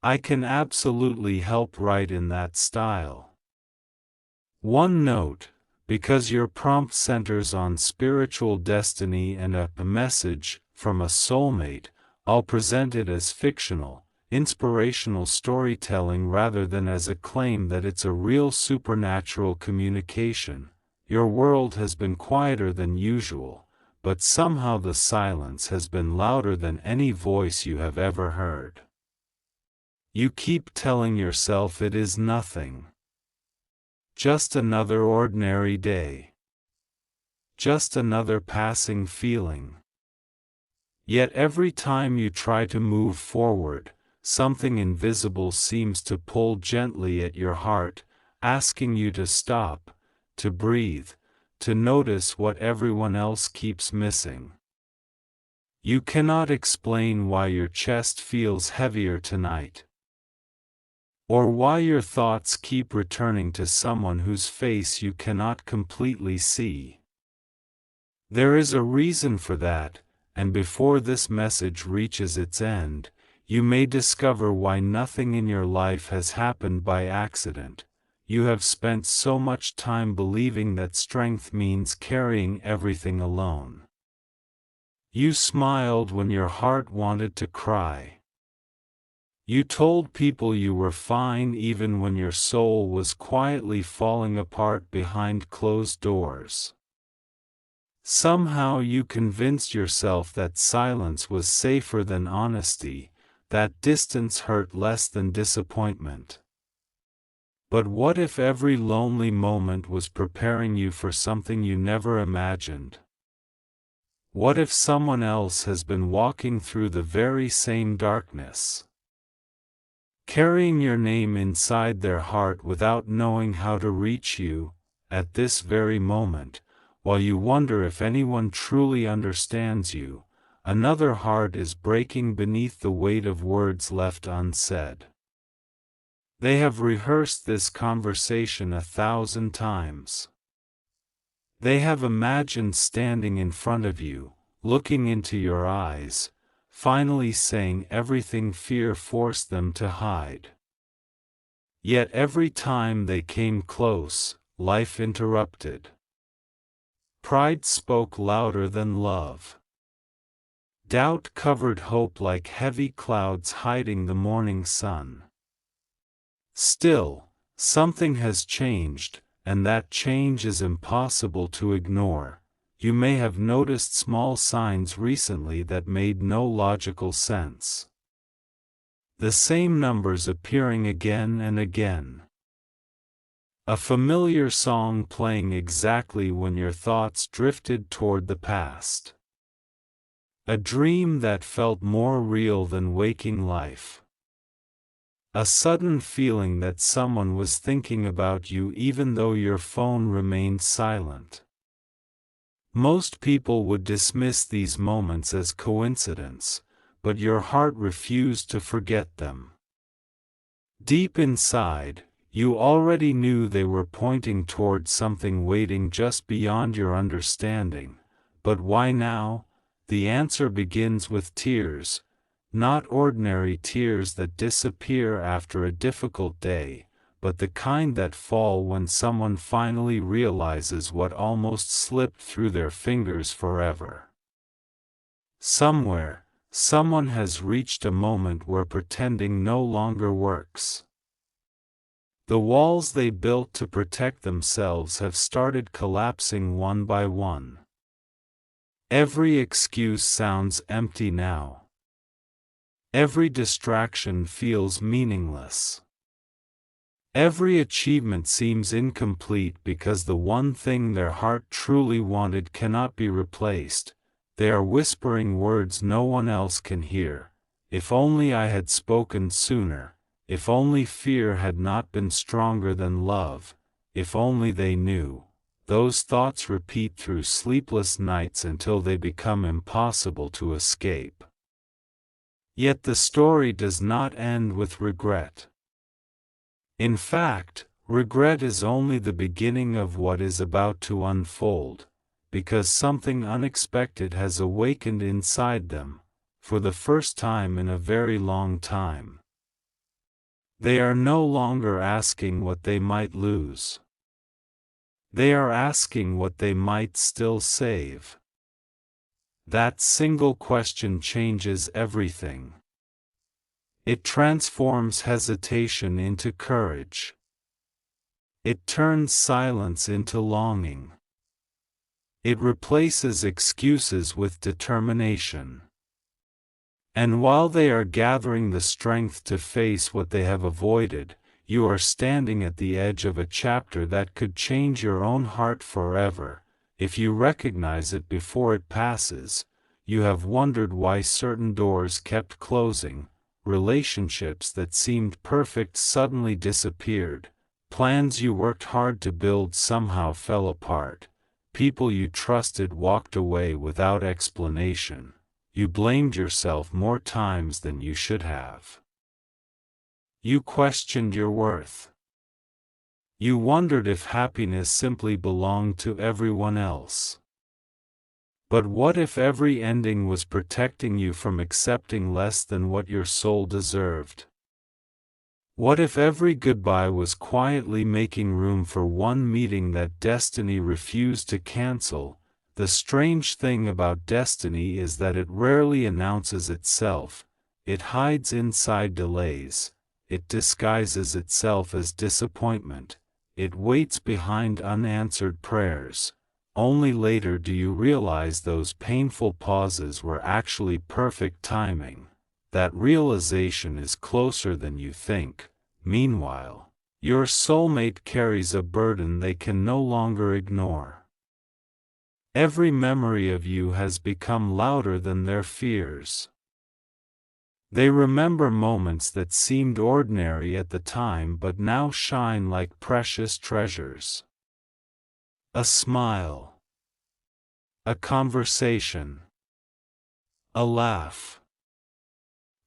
I can absolutely help write in that style. One note, because your prompt centers on spiritual destiny and a message from a soulmate, I'll present it as fictional, inspirational storytelling rather than as a claim that it's a real supernatural communication. Your world has been quieter than usual, but somehow the silence has been louder than any voice you have ever heard. You keep telling yourself it is nothing. Just another ordinary day. Just another passing feeling. Yet every time you try to move forward, something invisible seems to pull gently at your heart, asking you to stop, to breathe, to notice what everyone else keeps missing. You cannot explain why your chest feels heavier tonight, or why your thoughts keep returning to someone whose face you cannot completely see. There is a reason for that, and before this message reaches its end, you may discover why nothing in your life has happened by accident. You have spent so much time believing that strength means carrying everything alone. You smiled when your heart wanted to cry. You told people you were fine even when your soul was quietly falling apart behind closed doors. Somehow you convinced yourself that silence was safer than honesty, that distance hurt less than disappointment. But what if every lonely moment was preparing you for something you never imagined? What if someone else has been walking through the very same darkness, carrying your name inside their heart without knowing how to reach you, at this very moment, while you wonder if anyone truly understands you, another heart is breaking beneath the weight of words left unsaid. They have rehearsed this conversation 1,000 times. They have imagined standing in front of you, looking into your eyes, finally saying everything fear forced them to hide. Yet every time they came close, life interrupted. Pride spoke louder than love. Doubt covered hope like heavy clouds hiding the morning sun. Still, something has changed, and that change is impossible to ignore. You may have noticed small signs recently that made no logical sense. The same numbers appearing again and again. A familiar song playing exactly when your thoughts drifted toward the past. A dream that felt more real than waking life. A sudden feeling that someone was thinking about you even though your phone remained silent. Most people would dismiss these moments as coincidence, but your heart refused to forget them. Deep inside, you already knew they were pointing toward something waiting just beyond your understanding. But why now? The answer begins with tears, not ordinary tears that disappear after a difficult day, but the kind that fall when someone finally realizes what almost slipped through their fingers forever. Somewhere, someone has reached a moment where pretending no longer works. The walls they built to protect themselves have started collapsing one by one. Every excuse sounds empty now. Every distraction feels meaningless. Every achievement seems incomplete because the one thing their heart truly wanted cannot be replaced. They are whispering words no one else can hear. If only I had spoken sooner. If only fear had not been stronger than love. If only they knew. Those thoughts repeat through sleepless nights until they become impossible to escape. Yet the story does not end with regret. In fact, regret is only the beginning of what is about to unfold, because something unexpected has awakened inside them, for the first time in a very long time. They are no longer asking what they might lose. They are asking what they might still save. That single question changes everything. It transforms hesitation into courage. It turns silence into longing. It replaces excuses with determination. And while they are gathering the strength to face what they have avoided, you are standing at the edge of a chapter that could change your own heart forever. If you recognize it before it passes, you have wondered why certain doors kept closing, relationships that seemed perfect suddenly disappeared, plans you worked hard to build somehow fell apart, people you trusted walked away without explanation. You blamed yourself more times than you should have. You questioned your worth. You wondered if happiness simply belonged to everyone else. But what if every ending was protecting you from accepting less than what your soul deserved? What if every goodbye was quietly making room for one meeting that destiny refused to cancel? The strange thing about destiny is that it rarely announces itself. It hides inside delays. It disguises itself as disappointment. It waits behind unanswered prayers. Only later do you realize those painful pauses were actually perfect timing. That realization is closer than you think. Meanwhile, your soulmate carries a burden they can no longer ignore. Every memory of you has become louder than their fears. They remember moments that seemed ordinary at the time but now shine like precious treasures. A smile. A conversation. A laugh.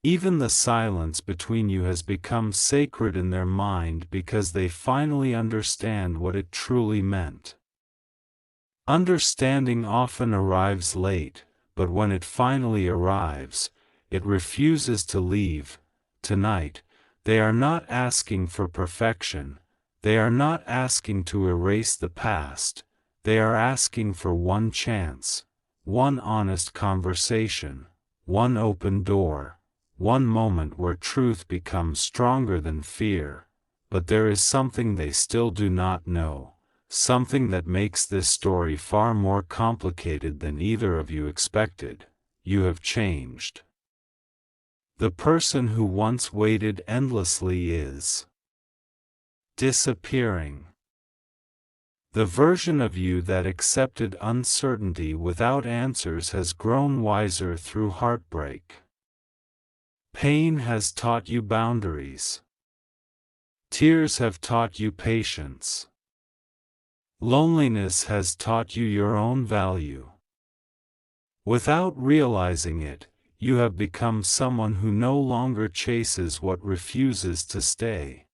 Even the silence between you has become sacred in their mind because they finally understand what it truly meant. Understanding often arrives late, but when it finally arrives, it refuses to leave. Tonight, they are not asking for perfection. They are not asking to erase the past. They are asking for one chance, one honest conversation, one open door, one moment where truth becomes stronger than fear. But there is something they still do not know, something that makes this story far more complicated than either of you expected. You have changed. The person who once waited endlessly is disappearing. The version of you that accepted uncertainty without answers has grown wiser through heartbreak. Pain has taught you boundaries. Tears have taught you patience. Loneliness has taught you your own value. Without realizing it, you have become someone who no longer chases what refuses to stay.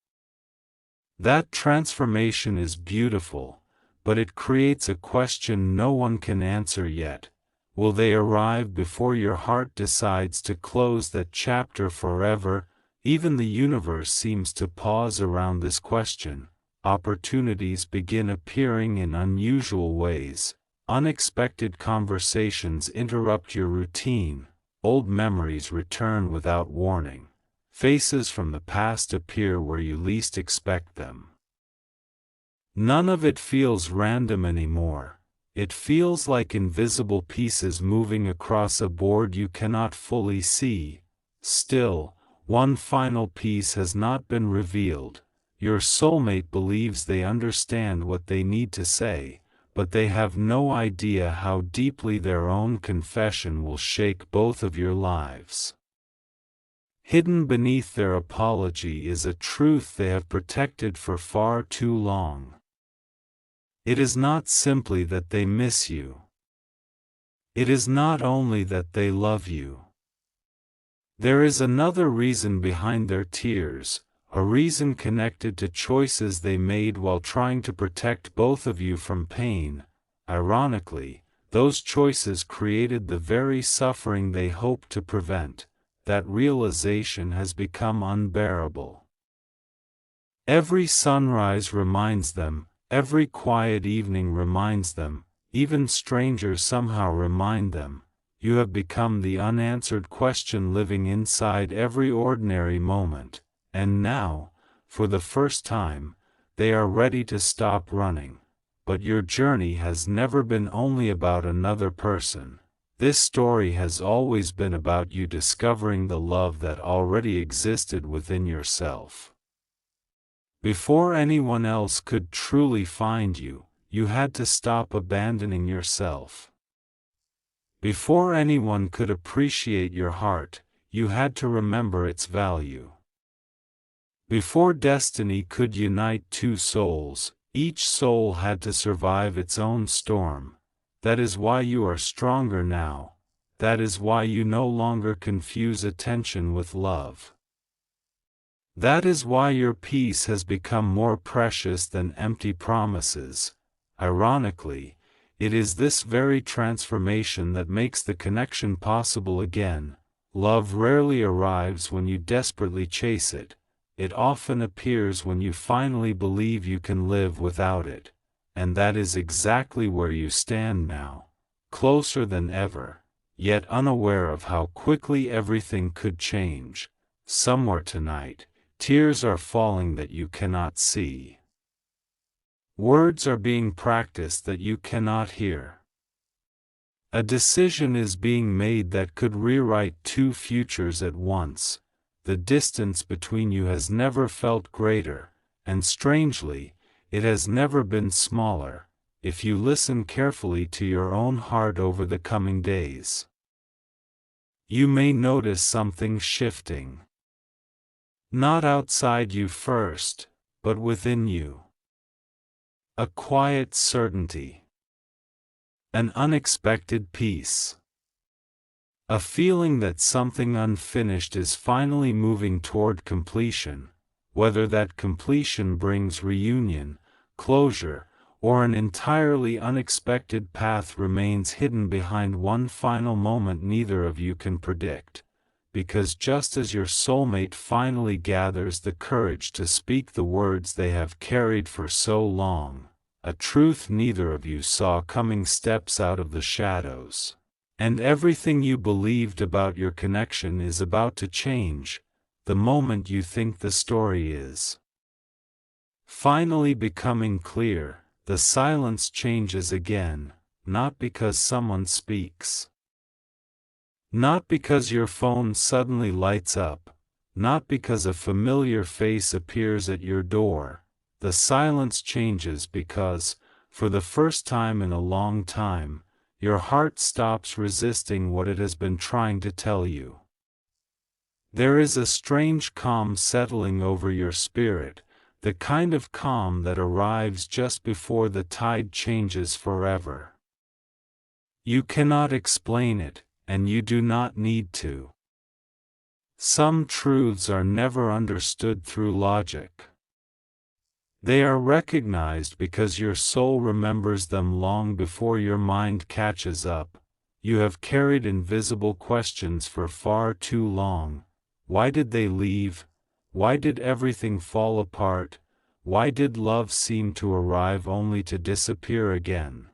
That transformation is beautiful, but it creates a question no one can answer yet. Will they arrive before your heart decides to close that chapter forever? Even the universe seems to pause around this question. Opportunities begin appearing in unusual ways. Unexpected conversations interrupt your routine. Old memories return without warning. Faces from the past appear where you least expect them. None of it feels random anymore. It feels like invisible pieces moving across a board you cannot fully see. Still, one final piece has not been revealed. Your soulmate believes they understand what they need to say, but they have no idea how deeply their own confession will shake both of your lives. Hidden beneath their apology is a truth they have protected for far too long. It is not simply that they miss you. It is not only that they love you. There is another reason behind their tears, a reason connected to choices they made while trying to protect both of you from pain. Ironically, those choices created the very suffering they hoped to prevent. That realization has become unbearable. Every sunrise reminds them, every quiet evening reminds them, even strangers somehow remind them. You have become the unanswered question living inside every ordinary moment, and now, for the first time, they are ready to stop running. But your journey has never been only about another person. This story has always been about you discovering the love that already existed within yourself. Before anyone else could truly find you, you had to stop abandoning yourself. Before anyone could appreciate your heart, you had to remember its value. Before destiny could unite two souls, each soul had to survive its own storm. That is why you are stronger now. That is why you no longer confuse attention with love. That is why your peace has become more precious than empty promises. Ironically, it is this very transformation that makes the connection possible again. Love rarely arrives when you desperately chase it. It often appears when you finally believe you can live without it. And that is exactly where you stand now, closer than ever, yet unaware of how quickly everything could change. Somewhere tonight, tears are falling that you cannot see. Words are being practiced that you cannot hear. A decision is being made that could rewrite two futures at once. The distance between you has never felt greater, and strangely, it has never been smaller, if you listen carefully to your own heart over the coming days. You may notice something shifting. Not outside you first, but within you. A quiet certainty. An unexpected peace. A feeling that something unfinished is finally moving toward completion, whether that completion brings reunion, closure, or an entirely unexpected path remains hidden behind one final moment neither of you can predict. Because just as your soulmate finally gathers the courage to speak the words they have carried for so long, a truth neither of you saw coming steps out of the shadows. And everything you believed about your connection is about to change, the moment you think the story is finally becoming clear. The silence changes again, not because someone speaks. Not because your phone suddenly lights up, not because a familiar face appears at your door. The silence changes because, for the first time in a long time, your heart stops resisting what it has been trying to tell you. There is a strange calm settling over your spirit, the kind of calm that arrives just before the tide changes forever. You cannot explain it, and you do not need to. Some truths are never understood through logic. They are recognized because your soul remembers them long before your mind catches up. You have carried invisible questions for far too long. Why did they leave? Why did everything fall apart? Why did love seem to arrive only to disappear again?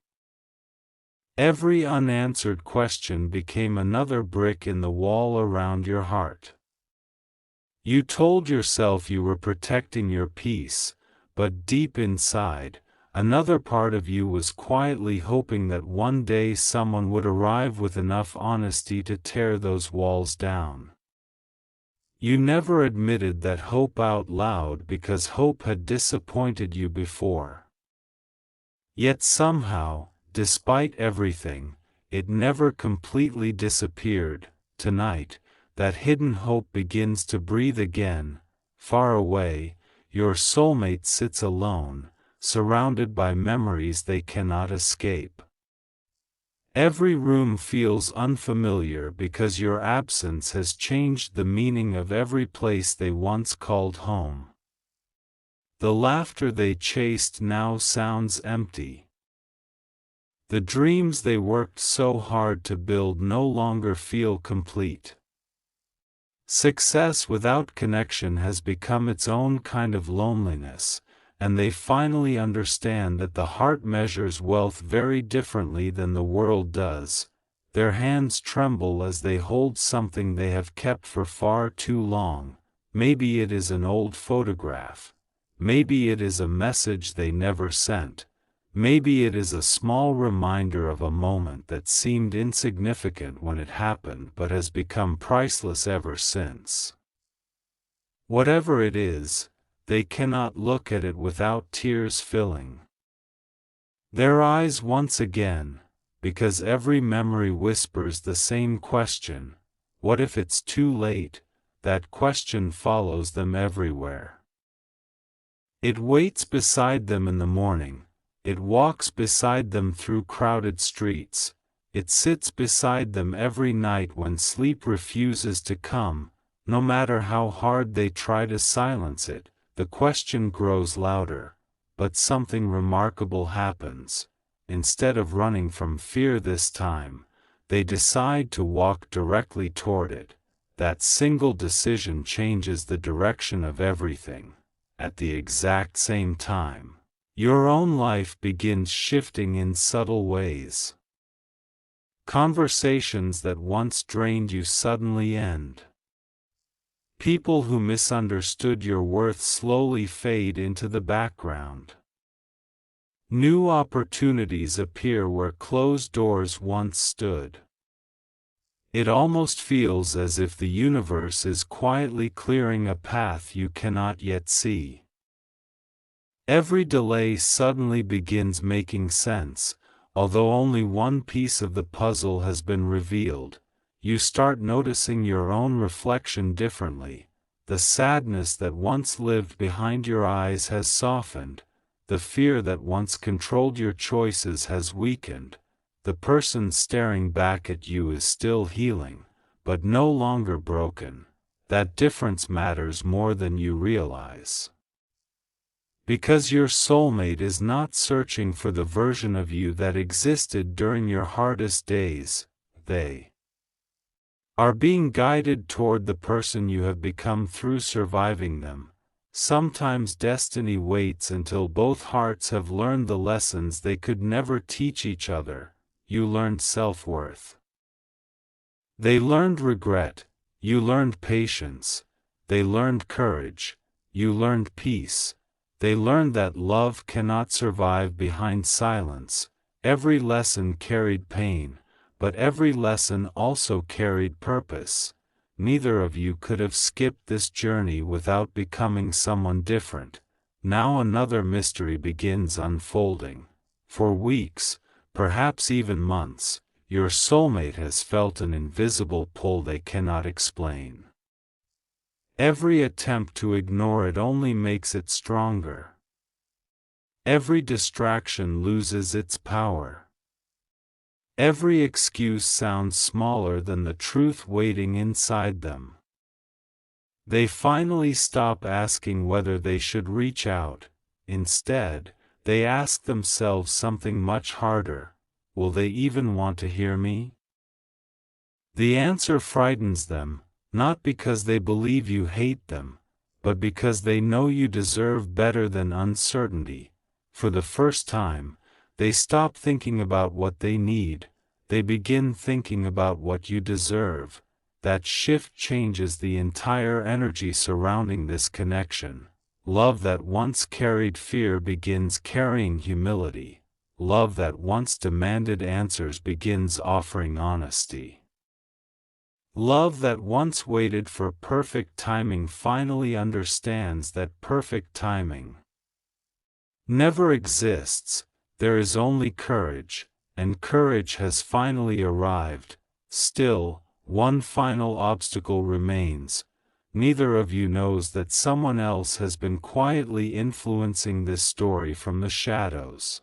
Every unanswered question became another brick in the wall around your heart. You told yourself you were protecting your peace, but deep inside, another part of you was quietly hoping that one day someone would arrive with enough honesty to tear those walls down. You never admitted that hope out loud because hope had disappointed you before. Yet somehow, despite everything, it never completely disappeared. Tonight, that hidden hope begins to breathe again. Far away, your soulmate sits alone, surrounded by memories they cannot escape. Every room feels unfamiliar because your absence has changed the meaning of every place they once called home. The laughter they chased now sounds empty. The dreams they worked so hard to build no longer feel complete. Success without connection has become its own kind of loneliness, and they finally understand that the heart measures wealth very differently than the world does. Their hands tremble as they hold something they have kept for far too long. Maybe it is an old photograph. Maybe it is a message they never sent. Maybe it is a small reminder of a moment that seemed insignificant when it happened but has become priceless ever since. Whatever it is, they cannot look at it without tears filling their eyes once again, because every memory whispers the same question: what if it's too late? That question follows them everywhere. It waits beside them in the morning. It walks beside them through crowded streets. It sits beside them every night when sleep refuses to come. No matter how hard they try to silence it, the question grows louder. But something remarkable happens. Instead of running from fear this time, they decide to walk directly toward it. That single decision changes the direction of everything. At the exact same time, your own life begins shifting in subtle ways. Conversations that once drained you suddenly end. People who misunderstood your worth slowly fade into the background. New opportunities appear where closed doors once stood. It almost feels as if the universe is quietly clearing a path you cannot yet see. Every delay suddenly begins making sense. Although only one piece of the puzzle has been revealed, you start noticing your own reflection differently. The sadness that once lived behind your eyes has softened. The fear that once controlled your choices has weakened. The person staring back at you is still healing, but no longer broken. That difference matters more than you realize. Because your soulmate is not searching for the version of you that existed during your hardest days. They are being guided toward the person you have become through surviving them. Sometimes destiny waits until both hearts have learned the lessons they could never teach each other. You learned self-worth. They learned regret. You learned patience. They learned courage. You learned peace. They learned that love cannot survive behind silence. Every lesson carried pain, but every lesson also carried purpose. Neither of you could have skipped this journey without becoming someone different. Now another mystery begins unfolding. For weeks, perhaps even months, your soulmate has felt an invisible pull they cannot explain. Every attempt to ignore it only makes it stronger. Every distraction loses its power. Every excuse sounds smaller than the truth waiting inside them. They finally stop asking whether they should reach out. Instead, they ask themselves something much harder: will they even want to hear me? The answer frightens them. Not because they believe you hate them, but because they know you deserve better than uncertainty. For the first time, they stop thinking about what they need. They begin thinking about what you deserve. That shift changes the entire energy surrounding this connection. Love that once carried fear begins carrying humility. Love that once demanded answers begins offering honesty. Love that once waited for perfect timing finally understands that perfect timing never exists. There is only courage, and courage has finally arrived. Still, one final obstacle remains. Neither of you knows that someone else has been quietly influencing this story from the shadows.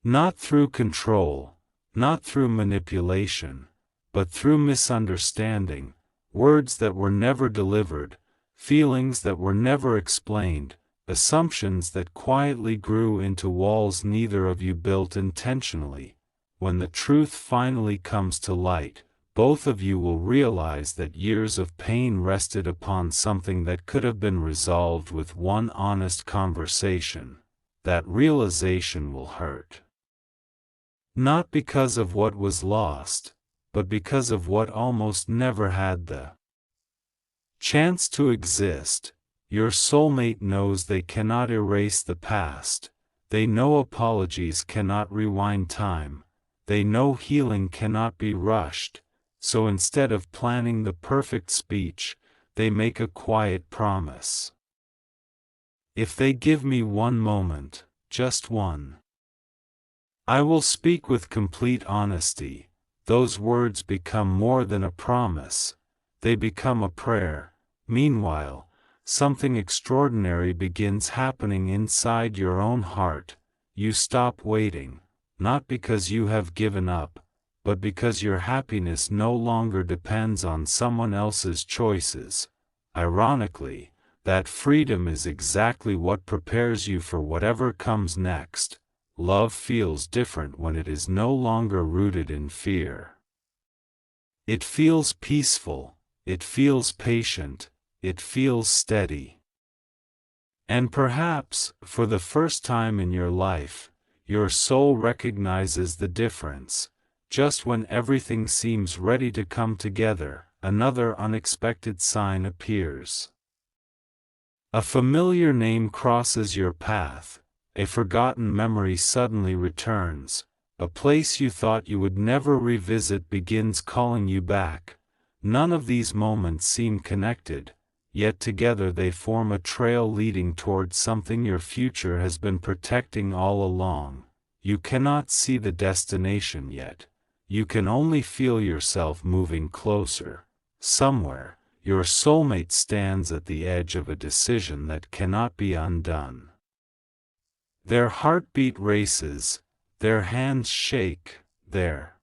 Not through control, not through manipulation, but through misunderstanding, words that were never delivered, feelings that were never explained, assumptions that quietly grew into walls neither of you built intentionally. When the truth finally comes to light, both of you will realize that years of pain rested upon something that could have been resolved with one honest conversation. That realization will hurt. Not because of what was lost, but because of what almost never had the chance to exist. Your soulmate knows they cannot erase the past. They know apologies cannot rewind time. They know healing cannot be rushed. So instead of planning the perfect speech, they make a quiet promise. If they give me one moment, just one, I will speak with complete honesty. Those words become more than a promise. They become a prayer. Meanwhile, something extraordinary begins happening inside your own heart. You stop waiting, not because you have given up, but because your happiness no longer depends on someone else's choices. Ironically, that freedom is exactly what prepares you for whatever comes next. Love feels different when it is no longer rooted in fear. It feels peaceful, it feels patient, it feels steady. And perhaps, for the first time in your life, your soul recognizes the difference. Just when everything seems ready to come together, another unexpected sign appears. A familiar name crosses your path, a forgotten memory suddenly returns, a place you thought you would never revisit begins calling you back. None of these moments seem connected, yet together they form a trail leading towards something your future has been protecting all along. You cannot see the destination yet. You can only feel yourself moving closer. Somewhere, your soulmate stands at the edge of a decision that cannot be undone. Their heartbeat races, their hands shake, their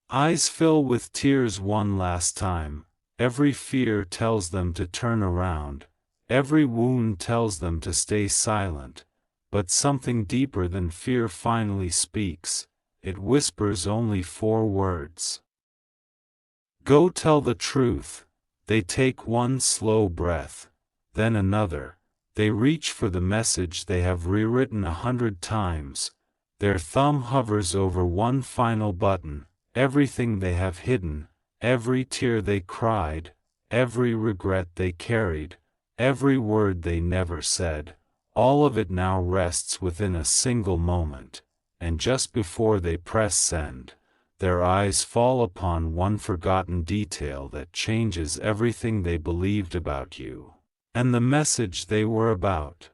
eyes fill with tears one last time. Every fear tells them to turn around, every wound tells them to stay silent, but something deeper than fear finally speaks. It whispers only 4 words. Go tell the truth. They take one slow breath, then another. They reach for the message they have rewritten 100 times. Their thumb hovers over one final button. Everything they have hidden, every tear they cried, every regret they carried, every word they never said, all of it now rests within a single moment. And just before they press send, their eyes fall upon one forgotten detail that changes everything they believed about you, and the message they were about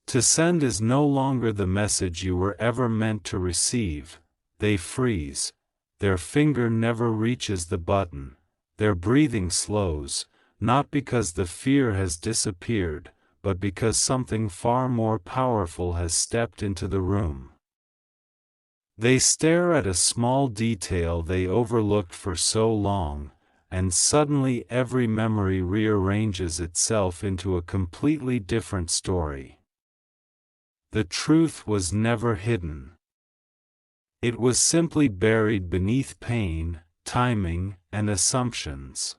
to send is no longer the message you were ever meant to receive. They freeze. Their finger never reaches the button. Their breathing slows, not because the fear has disappeared, but because something far more powerful has stepped into the room. They stare at a small detail they overlooked for so long, and suddenly every memory rearranges itself into a completely different story. The truth was never hidden. It was simply buried beneath pain, timing, and assumptions.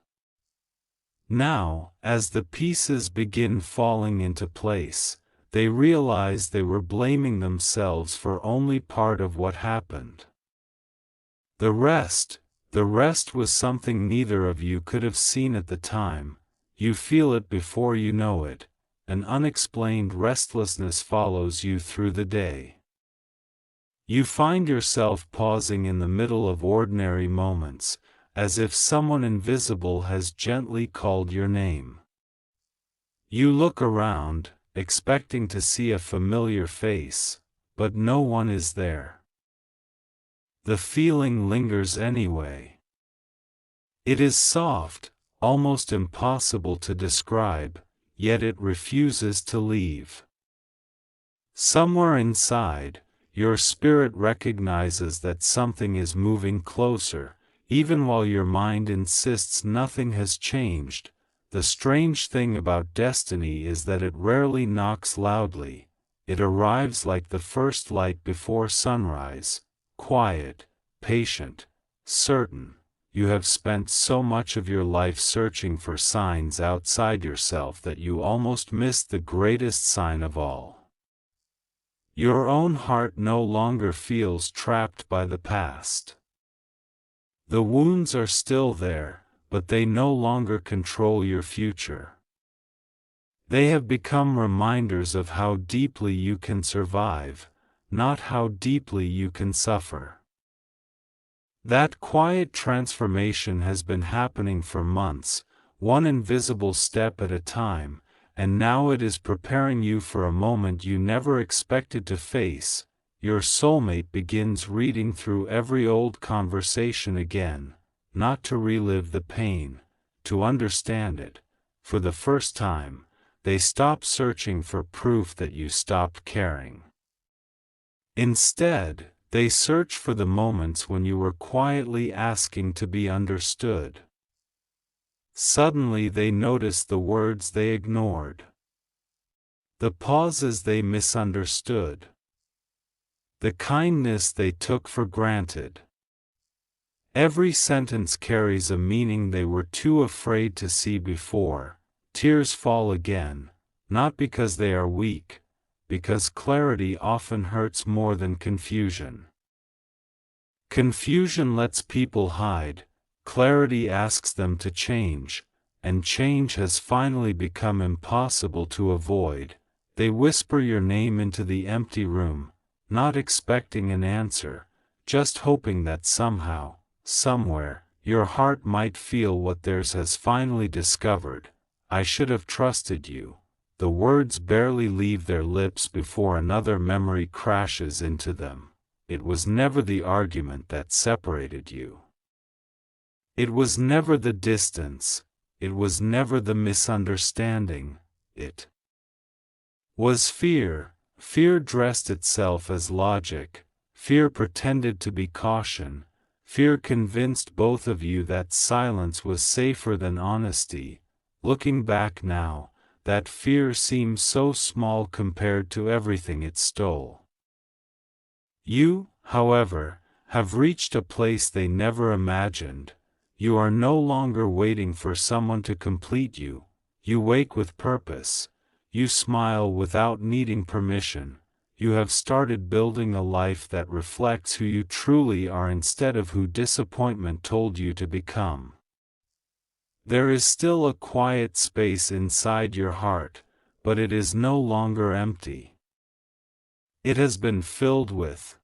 Now, as the pieces begin falling into place, they realize they were blaming themselves for only part of what happened. The rest was something neither of you could have seen at the time. You feel it before you know it. An unexplained restlessness follows you through the day. You find yourself pausing in the middle of ordinary moments, as if someone invisible has gently called your name. You look around, expecting to see a familiar face, but no one is there. The feeling lingers anyway. It is soft, almost impossible to describe, yet it refuses to leave. Somewhere inside, your spirit recognizes that something is moving closer, even while your mind insists nothing has changed. The strange thing about destiny is that it rarely knocks loudly. It arrives like the first light before sunrise, quiet, patient, certain. You have spent so much of your life searching for signs outside yourself that you almost missed the greatest sign of all. Your own heart no longer feels trapped by the past. The wounds are still there, but they no longer control your future. They have become reminders of how deeply you can survive, not how deeply you can suffer. That quiet transformation has been happening for months, one invisible step at a time, and now it is preparing you for a moment you never expected to face. Your soulmate begins reading through every old conversation again, not to relive the pain, to understand it. For the first time, they stop searching for proof that you stopped caring. Instead, they search for the moments when you were quietly asking to be understood. Suddenly they notice the words they ignored, the pauses they misunderstood, the kindness they took for granted. Every sentence carries a meaning they were too afraid to see before. Tears fall again, not because they are weak, because clarity often hurts more than confusion. Confusion lets people hide, clarity asks them to change, and change has finally become impossible to avoid. They whisper your name into the empty room, not expecting an answer, just hoping that somehow, somewhere, your heart might feel what theirs has finally discovered. I should have trusted you. The words barely leave their lips before another memory crashes into them. It was never the argument that separated you. It was never the distance. It was never the misunderstanding. It was fear. Fear dressed itself as logic. Fear pretended to be caution. Fear convinced both of you that silence was safer than honesty. Looking back now, that fear seems so small compared to everything it stole. You, however, have reached a place they never imagined. You are no longer waiting for someone to complete you. You wake with purpose. You smile without needing permission. You have started building a life that reflects who you truly are instead of who disappointment told you to become. There is still a quiet space inside your heart, but it is no longer empty. It has been filled with